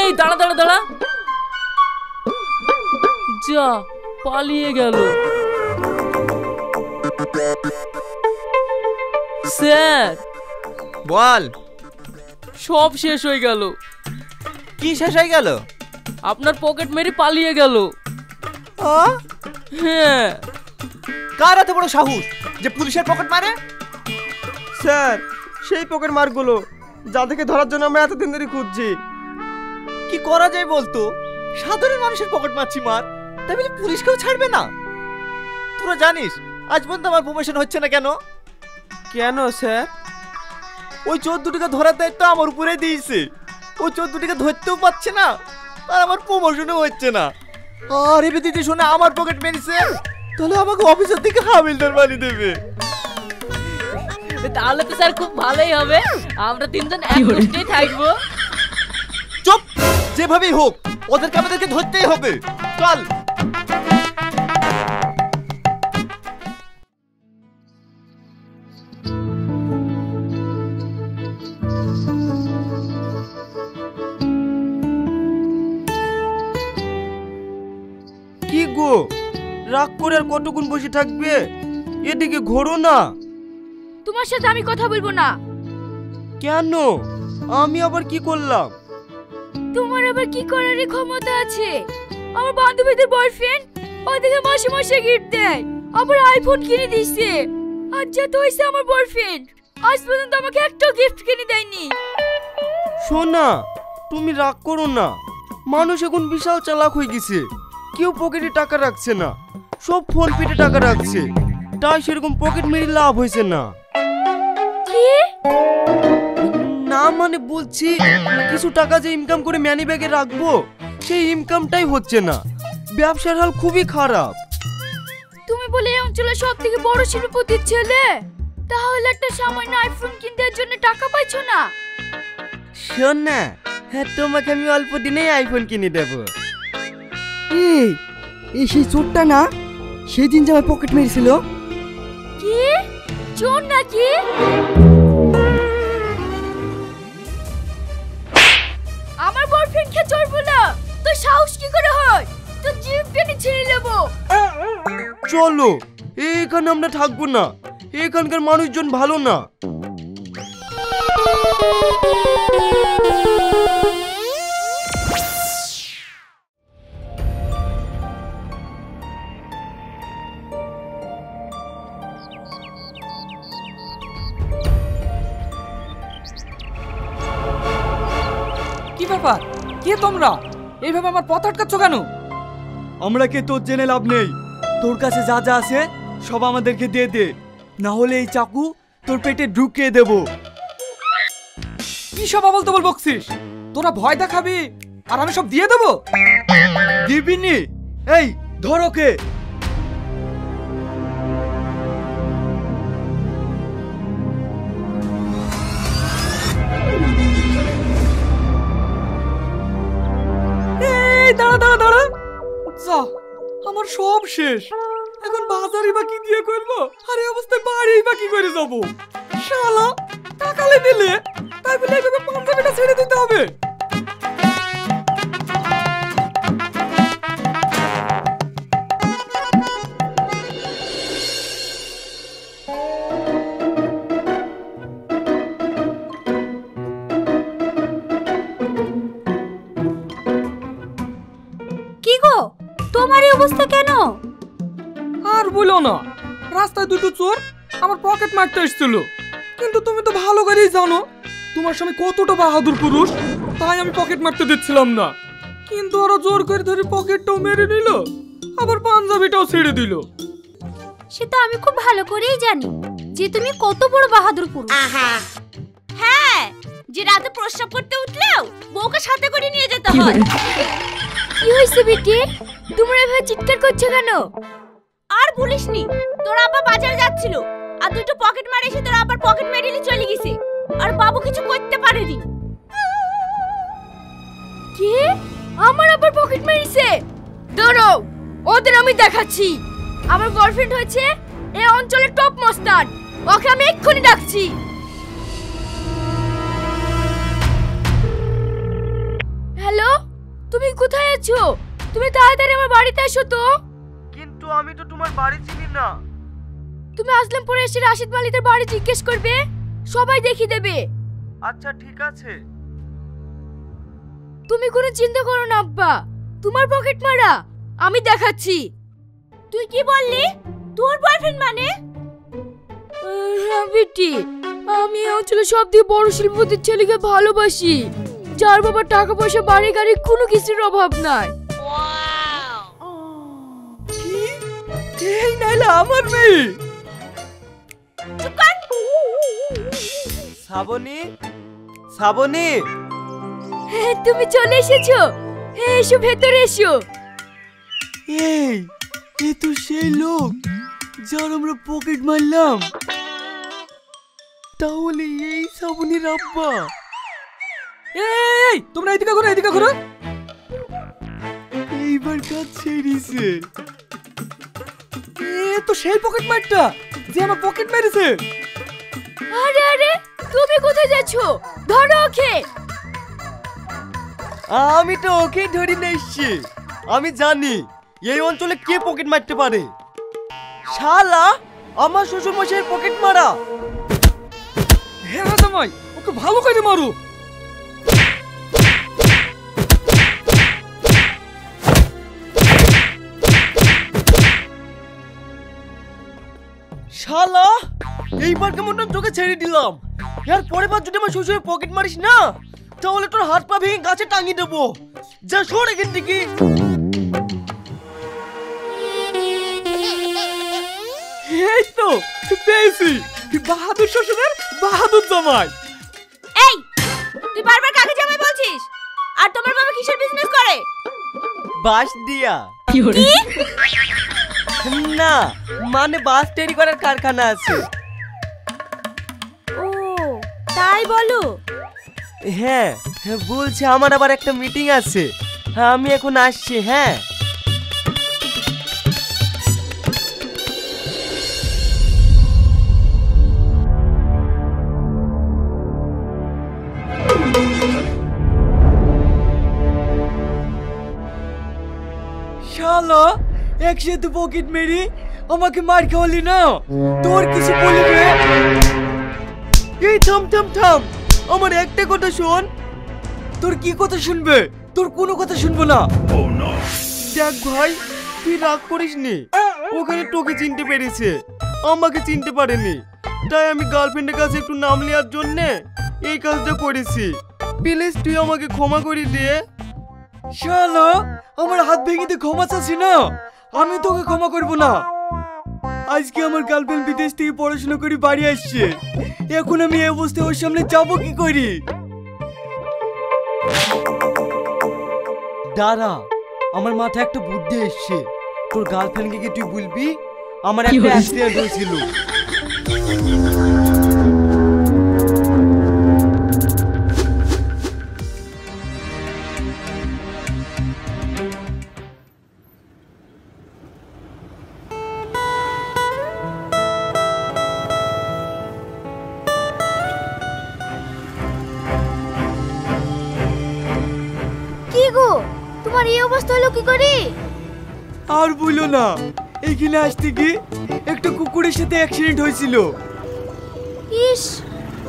এই দাঁড়া দাঁড়া দাঁড়া, যা পালিয়ে গেল। স্যার বল। সব শেষ হয়ে গেল। কি শেষ হয়ে গেল? আপনার পকেট মেরে পালিয়ে গেল। হ্যাঁ। কার এত বড় সাহস যে পুলিশের পকেট মারে? স্যার সেই পকেট মারগুলো যাদেরকে ধরার জন্য আমরা এতদিন ধরে খুঁজছি। কি করা যায় বলতো? সাধারণ মানুষের পকেট মারছি মার, তাই বলে পুলিশকেও ছাড়বে না? তোরা জানিস আজ পর্যন্ত আমার প্রমোশন হচ্ছে না কেন? কেন স্যার? ওই 14টিকে ধরার দায়িত্ব আমার উপরে দিয়েছে। ওই 14টিকে ধরতেও পারছে না, আর আমার প্রমোশনও হচ্ছে না। আর এবার দিদি শুনে আমার পকেট মেরেছে, তাহলে আমাকে অফিসের থেকে হাবিলদার বানিয়ে দেবে। তাহলে তো স্যার খুব ভালোই হবে, আমরা তিনজন এক পোস্টেই থাকবো। চুপ! যেভাবেই হোক আমাদেরকে ধরতেই হবে। চল। কি গো, রাগ করে আর কতক্ষণ বসে থাকবে? এদিকে ঘোরো না। তোমার সাথে আমি কথা বলবো না। কেন? আমি আবার কি করলাম? তোমার আবার কি করার ক্ষমতা আছে? আমার বান্ধবীদের বয়ফ্রেন্ড ওদিকে মাসে মাসে গিফট দেয়, আবার আইফোন কিনে দিছে। আজ যা তো হইছে আমার বয়ফ্রেন্ড আজ পর্যন্ত আমাকে একটা গিফট কিনে দেয়নি। শোনা, তুমি রাগ করো না। মানুষ এখন বিশাল চালাক হয়ে গেছে। কেউ পকেটে টাকা রাখছে না, সব ফোন পেতে টাকা রাখছে। তাই সেরকম পকেট মেরে লাভ হয়েছে না। কি? না মানে বলছি কিছু টাকা যে ইনকাম করে মানি ব্যাগে রাখবো, সেই ইনকামটাই হচ্ছে না। ব্যবসার হাল খুবই খারাপ। তুমি বলে এই অঞ্চলের সব থেকে বড় শিল্পপতির ছেলে, তাহলে একটা সামান্য আইফোন কিনতে জন্য টাকা পাইছো না? শোন না, হ্যাঁ তোমাকে আমি অল্প দিনেই আইফোন কিনে দেবো। এই সেই চোরটা না সেদিন যে আমার পকেট মেরেছিল? কি চোর নাকি? আমার বয়ফ্রেন্ডকে চোর বলা তোর সাহস কি করে হয়? তো জিপ টেনে ছিঁড়ে নেবো। চলো, এখানে আমরা থাকবো না। এখানকার মানুষজন ভালো না। কি ব্যাপার? কে তোমরা? এইভাবে আমার পথ আটকাচ্ছ কেন? আমরা কে তোর জেনে লাভ নেই। তোর কাছে যা যা আছে সব আমাদেরকে দিয়ে দে, না হলে এই চাকু তোর পেটে ঢুকিয়ে দেব। কি সব আবল তাবল বকছিস? তোরা ভয় দেখাবি আর আমি সব দিয়ে দেবো? দিবিনি? এই ধর ওকে। দাঁড়া দাঁড়া দাঁড়া, যা আমার সব শেষ। এখন বাজারই বা কি দিয়ে করবো, আর এই অবস্থায় বাড়ি বা কি করে যাবো? শালা টাকালে দিলে তাই বলে এইভাবে পাঞ্জাবিটা ছেড়ে দিতে হবে? কি গো, তোমার এই অবস্থা কেন? আর বলো না, রাস্তায় দুটো চোর আমার পকেট মারতে এসেছিল। কিন্তু তুমি তো ভালো করেই জানো তোমার স্বামী কতটা বাহাদুর পুরুষ, তাই আমি পকেট মারতে দিচ্ছিলাম না। কিন্তু ওরা জোর করে ধরে পকেটটাও মেরে নিল, আবার পাঞ্জাবিটাও ছেড়ে দিল। সে তো আমি খুব ভালো করেই জানি যে তুমি কত বড় বাহাদুর পুরুষ। হ্যাঁ, যে রাতে প্রস্রাব করতে উঠলেও বউকে সাথে করে নিয়ে যেতে হয়। কি হইছে বেটি, তোমরা এভাবে চিৎকার করছো কেন? আর বলিসনি, তোর আব্বা বাজারে যাচ্ছিল আর দুটো পকেট মারে এসে তোর আব্বার পকেট মেরে নিয়ে চলে গেছে, আর বাবু কিছু করতে পারেনি। কি? আমার আব্বার পকেট মেরেছে? দাঁড়াও, ওদের আমি দেখাচ্ছি। আমার বয়ফ্রেন্ড হচ্ছে এই অঞ্চলের টপ মস্তান, ওকে আমি এক্ষুনি ডাকছি। হ্যালো, আছো? তুমি তাড়াতাড়ি আমার বাড়িতে এসো তো। কিন্তু আমি তো তোমার বাড়ি চিনি না। তুমি আসলামপুরে এসে রাশিদ মালিকের বাড়ি জিজ্ঞেস করবে, সবাই দেখিয়ে দেবে। আচ্ছা ঠিক আছে। তুমি কোনো চিন্তা করো না আব্বা, তোমার পকেট মারা আমি দেখাচ্ছি। তুই কি বললি? তোর বয়ফ্রেন্ড মানে? হ্যাঁ বেটি, আমি এই অঞ্চলে সব দিয়ে বড় শিল্পপতির ছেলেকে ভালোবাসি, যার বাবা টাকা পয়সা বাড়ি গাড়ি কোনো কিছুর অভাব নাই। এই নাইলে আমার মেয়ে। শ্রাবণী, শ্রাবণী। হ্যাঁ তুমি চলে এসেছো, হ্যাঁ এসো ভেতরে এসো। এই এ তো সেই লোক যার আমরা পকেট মারলাম। তাহলে এই শ্রাবণীর আব্বা। এই তোমরা এদিকে ঘুরো, এদিকে ঘুরো। এইবার কাজ ছেড়েছে। এ তো সেই পকেট মারটা যে আমার পকেট মেরেছে। আরে আরে তুমি কোথায় যাচ্ছো? ধরো ওকে। আমি তো ওকে ধরে নিয়ে এসছি। আমি জানি এই অঞ্চলে কে পকেট মারতে পারে। শালা আমার শ্বশুর মশাইয়ের পকেট মারা। হ্যাঁ জামাই, ওকে ভালো করে মারো। শালা এইবার কেমন তোকে ছেড়ে দিলাম। এর পরের বার যদি আমার শ্বশুরের পকেট মারিস না, তাহলে তোর হাত পা ভেঙে গাছে টাঙিয়ে দেবো। যা সর এখান থেকে। এই তো পেয়েছি, বাহাদুর শ্বশুরের বাহাদুর জামাই। এই তুই বারবার কাকে জামাই বলছিস? আর তোমার বাবা কিসের বিজনেস করে? বাঁশ দিয়া। না মানে বাস তৈরি করার কারখানা আছে। ও তাই বলো। হ্যাঁ বলছে আমার আবার একটা মিটিং আছে। হ্যাঁ আমি এখন আসছি। হ্যাঁ শালা একসাথে পকেট মেরে আমাকে মার খাওয়ালি না, তোর কিছু বলবে? এই থাম থাম থাম, আমার একটা কথা শোন। তোর কি কথা শুনবে? তোর কোনো কথা শুনবো না। দেখ ভাই, তুই রাগ করিস নি। ওখানে তোকে চিনতে পেরেছে, আমাকে চিনতে পারেনি। তাই আমি গার্লফ্রেন্ডের কাছে একটু নাম নেওয়ার জন্য এই কাজটা করেছি। প্লিজ তুই আমাকে ক্ষমা করে দে। শালা আমার হাত ভেঙে দিয়ে ক্ষমা চাচ্ছি না, আমি তোকে ক্ষমা করব না। আজকে আমার গার্লফ্রেন্ড বিদেশ থেকে পড়াশোনা করে বাড়ি আসছে, এখন আমি এই অবস্থায় ওর সামনে যাবো কি করি? দাঁড়া, আমার মাথায় একটা বুদ্ধি এসছে। তোর গার্লফ্রেন্ডকে কি তুই বলবি আমার একটা অ্যাক্সিডেন্ট হয়েছিল? কি গো, তোমার এই অবস্থা হলো কি করে? আর বলো না, এইখানে আসতে গিয়ে একটা কুকুরের সাথে অ্যাক্সিডেন্ট হয়েছিল। ইস,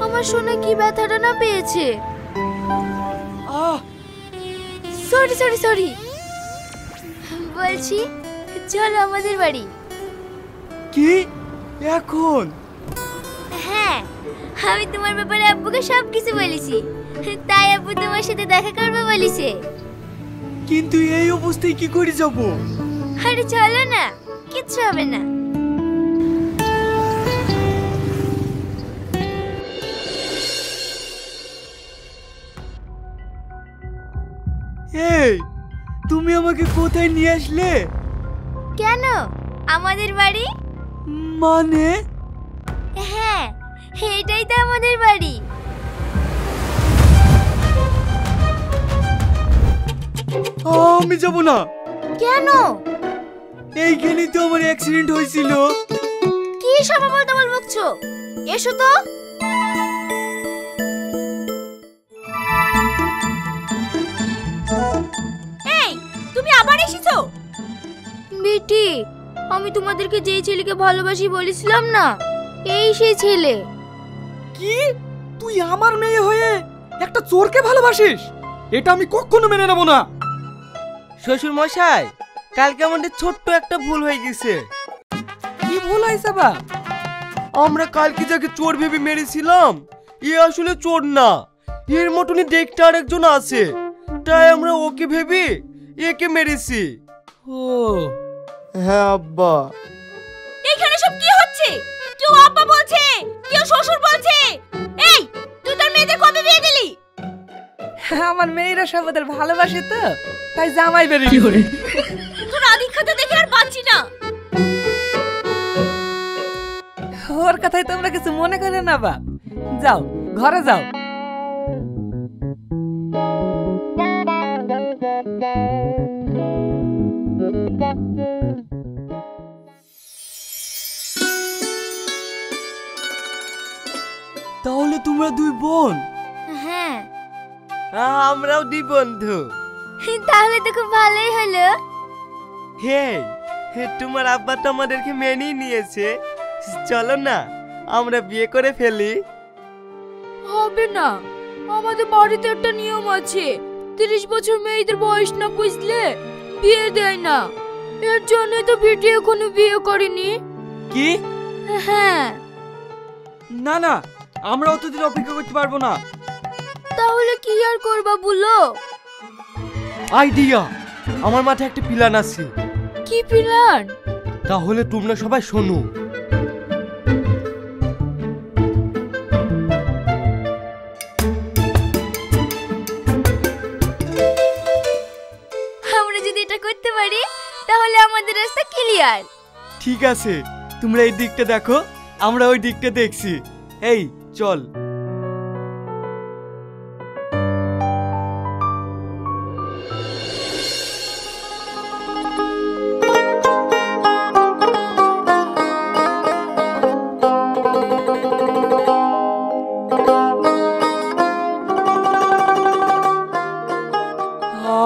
আমার সোনা কি ব্যথাটা না পেয়েছে। Sorry sorry sorry. বলছি চলো আমাদের বাড়ি। কি এখন? হ্যাঁ, আমি তোমার ব্যাপারে আব্বুকে সব কিছু বলেছি, তাই আব্বু তোমার সাথে দেখা করবে বলেছে। কিন্তু এই অবস্থায় কি করে যাব? আরে চলো না, কিচ্ছু হবে না। এই তুমি আমাকে কোথায় নিয়ে আসলে? কেন, আমাদের বাড়ি। মানে? হ্যাঁ, এটাই তো আমাদের বাড়ি। আমি যাব না। কেন? এইখানেই তো আমার অ্যাক্সিডেন্ট হয়েছিল। কি সব বলতে বলছো? এসো তো। এই আমি তোমাদেরকে যেই ছেলেকে ভালোবাসি বলেছিলাম না, এই সেই ছেলে। কি তুই আমার মেয়ে হয়ে একটা চোরকে ভালোবাসিস? এটা আমি কখনো মেনে নেব না। শ্বশুর মশাই, কালকে আমাদের ছোট্ট একটা ভুল হয়ে গেছে। কি ভুল হয়েছে বা? আমরা কালকে যাকে চোর ভেবে মেরেছিলাম, এ আসলে চোর না, এর মতনই দেখতে আরেকজন আছে, তাই আমরা ওকে ভেবে একে মেরেছি। ও হ্যাঁ আব্বা। এখানে সব কি হচ্ছে? কেউ আব্বা বলছে, কেউ শ্বশুর বলছে। এই তুই তোর মেয়েদের কবে বিয়ে দিলি? আমার মেয়েরা সব ওদের ভালোবাসে তো, তাই জামাই বেরিয়ে গেছে। তোর আদিক্ষাতে দেখে আর বাঁচি না। ওর কথাই তোমরা কিছু মনে করে না বাপ, যাও ঘরে যাও। তাহলে তোমরা দুই বোন? হ্যাঁ। আমরাও দুই বন্ধু। তাহলে তো খুব ভালোই হলো। হে, তোমার আব্বা তো আমাদেরকে মেনেই নিয়েছে, চলো না আমরা বিয়ে করে ফেলি। হবে না, আমাদের বাড়িতে একটা নিয়ম আছে, 30 বছর মেয়েদের বয়স না বুঝলে বিয়ে দেয় না। এর জন্যই তো বিটি এখনো বিয়ে করেনি। কি? হ্যাঁ। না না, আমরা অতদিন অপেক্ষা করতে পারবো না। তাহলে কি আর করবা বলো? আইডিয়া, আমার মাথায় একটা প্ল্যান আছে। কি প্ল্যান? তাহলে তোমরা সবাই শোনো। আমরা যদি এটা করতে পারি তাহলে আমাদের রাস্তা ক্লিয়ার। ঠিক আছে, তোমরা এই দিকটা দেখো, আমরা ওই দিকটা দেখছি। এই চল।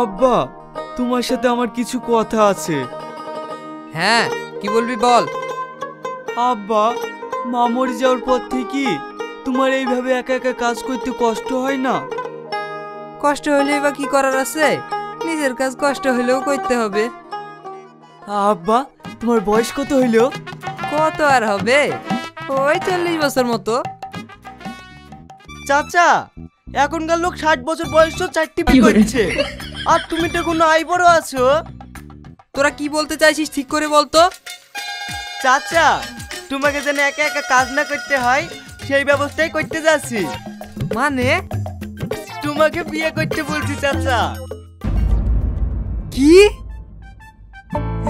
আব্বা, তোমার সাথে আমার কিছু কথা আছে। হ্যাঁ, কি বলবি বল। আব্বা, মা মরে যাওয়ার পর থেকে তোমার এইভাবে একা একা কাজ করতে কষ্ট হয় না? কষ্ট হলেই বা কি করার আছে, নিজের কাজ কষ্ট হলেও করতে হবে। আব্বা, তোমার বয়স কত হইলো? কত আর হবে, ওই 40 বছর মতো। চাচা, এখনকার লোক 60 বছর বয়সেও 4টি বিয়ে করছে, আর তুমি তো কোনো আইবড় আছো। তোরা কি বলতে চাইছিস ঠিক করে বলতো। চাচা, তোমাকে যেন একা একা কাজ না করতে হয় সেই ব্যবস্থাই করতে যাচ্ছি। মানে? তোমাকে বিয়ে করতে বলছি চাচা। কি?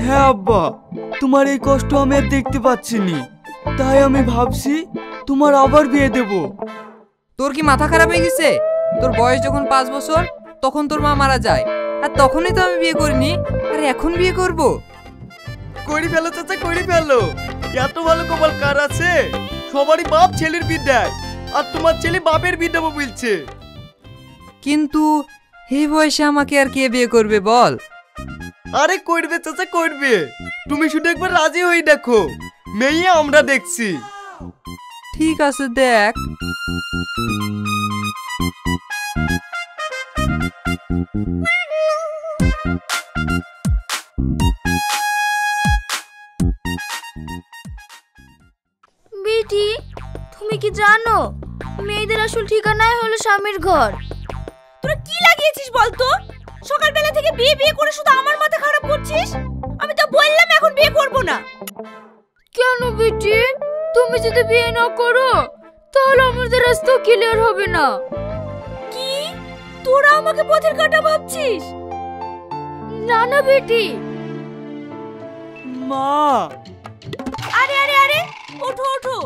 হ্যাঁ আব্বা, তোমার এই কষ্ট আমি আর দেখতে পাচ্ছি নি, তাই আমি ভাবছি তোমার আবার বিয়ে দেব। তোর কি মাথা খারাপ হয়ে গেছে? তোর বয়স যখন 5 বছর তখন তোর মা মারা যায়, আর তখনই তো আমি বিয়ে করিনি, আর এখন বিয়ে করব? করে ফেলো চাচা, করে ফেলো। এত ভালো কপাল কার আছে? সবারই বাপ ছেলের বিয়ে দেয়, আর তোমার ছেলে বাপের বিয়ে দেবো বলছে। কিন্তু এই বয়সে আমাকে আর কে বিয়ে করবে বল? আরে করবে চাচা, করবে। তুমি শুধু একবার রাজি হয়ে দেখো, মেয়ে আমরা দেখছি। ঠিক আছে, দেখ। বিটি, তুমি কি জানো মেয়েদের আসল ঠিকানাই হলো স্বামীর ঘর? তোরা কি লাগিয়েছিস বলতো? সকালবেলা থেকে বিয়ে বিয়ে করে শুধু আমার মাথা খারাপ করছিস। আমি তো বললাম এখন বিয়ে করব না। কেন বিটি? তুমি যদি বিয়ে না করো তাহলে আমাদের রাস্তা ক্লিয়ার হবে না। কি তোরা আমাকে পথের কাঁটা ভাবছিস? না না বিটি। মা! আরে আরে আরে, ওঠো ওঠো।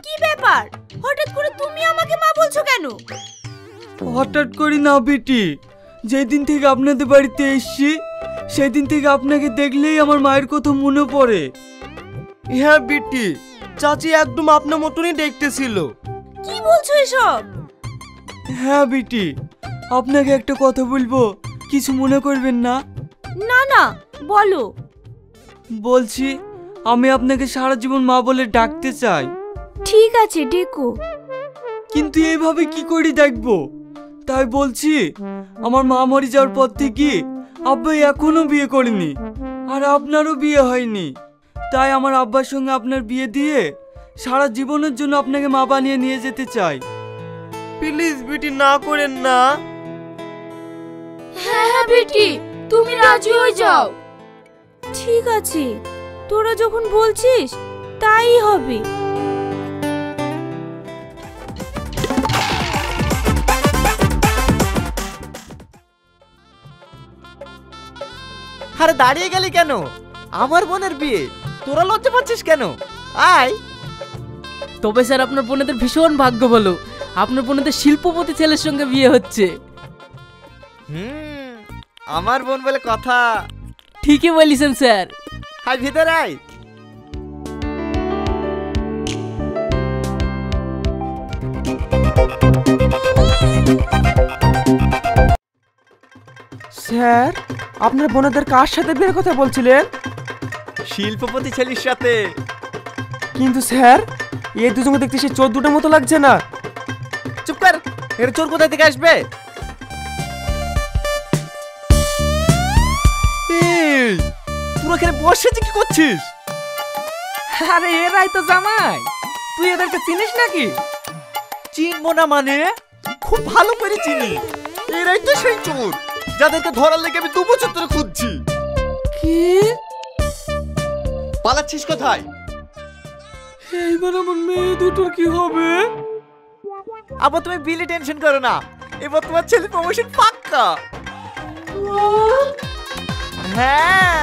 কি ব্যাপার, হঠাৎ করে তুমি আমাকে মা বলছো কেন? হঠাৎ করি না বেটি, যেদিন থেকে আপনাদের বাড়িতে এসেছি সেদিন থেকে আপনাকে দেখলেই আমার মায়ের কথা মনে পড়ে। হ্যাঁ বিটি, চাচি একদম আপনার মতনই দেখতেছিল। কি বলছো এসব? হ্যাঁ বেটি, আপনাকে একটা কথা বলবো, কিছু মনে করবেন না? না না, বলো। বলছি আমি আপনাকে সারা জীবন মা বলে ডাকতে চাই। ঠিক আছে ডেকো। কিন্তু এইভাবে কি করে দেখবো? তাই বলছি, আমার মা মরে যাওয়ার পর থেকে আব্বা এখনো বিয়ে করেনি, আর আপনারও বিয়ে হয়নি। তাই আমার আব্বার সঙ্গে আপনার বিয়ে দিয়ে সারা জীবনের জন্য আপনাকে মা বানিয়ে নিয়ে যেতে চাই। প্লিজ বেটি না করেন না। হ্যাঁ হ্যাঁ বেটি, তুমি রাজি হয়ে যাও। ঠিক আছে, তোরা যখন বলছিস তাই হবে। আরে দাঁড়িয়ে গেলি কেন? আমার বোনের বিয়ে, তোরা লজ্জা পাচ্ছিস কেন? আয়। তবে স্যার আপনার বোনেদের ভীষণ ভাগ্য বলো, আপনার বোনেদের শিল্পপতি ছেলের সঙ্গে বিয়ে হচ্ছে। আমার বোন বলে কথা। ঠিকই বলেছেন স্যার। আয় ভিতরে আয়। স্যার, আপনার বোনেদের কার সাথে বিয়ের কথা বলছিলেন? শিল্পপতি ছেলের সাথে। কিন্তু স্যার, এই দুজনকে দেখতে সে চোর দুটোর মতো লাগছে না। চুপ কর, এর চোর কোথায় থেকে আসবে? এই, তোরা এখানে বসে কি করছিস? আরে এরাই তো জামাই, তুই এদেরকে চিনিস নাকি? চিনবো না মানে? খুব ভালো করে চিনি। এরাই তো সেই চোর যাদেরকে ধরার লেগে আমি 2 বছর ধরে খুঁজছি। কি? পালাচ্ছিস কোথায়? এইবার আমার মেয়ে দুটোর কি হবে? আবার তুমি বিলি টেনশন করো না, এবার তোমার ছেলে প্রমোশন পাক্কা। হ্যাঁ।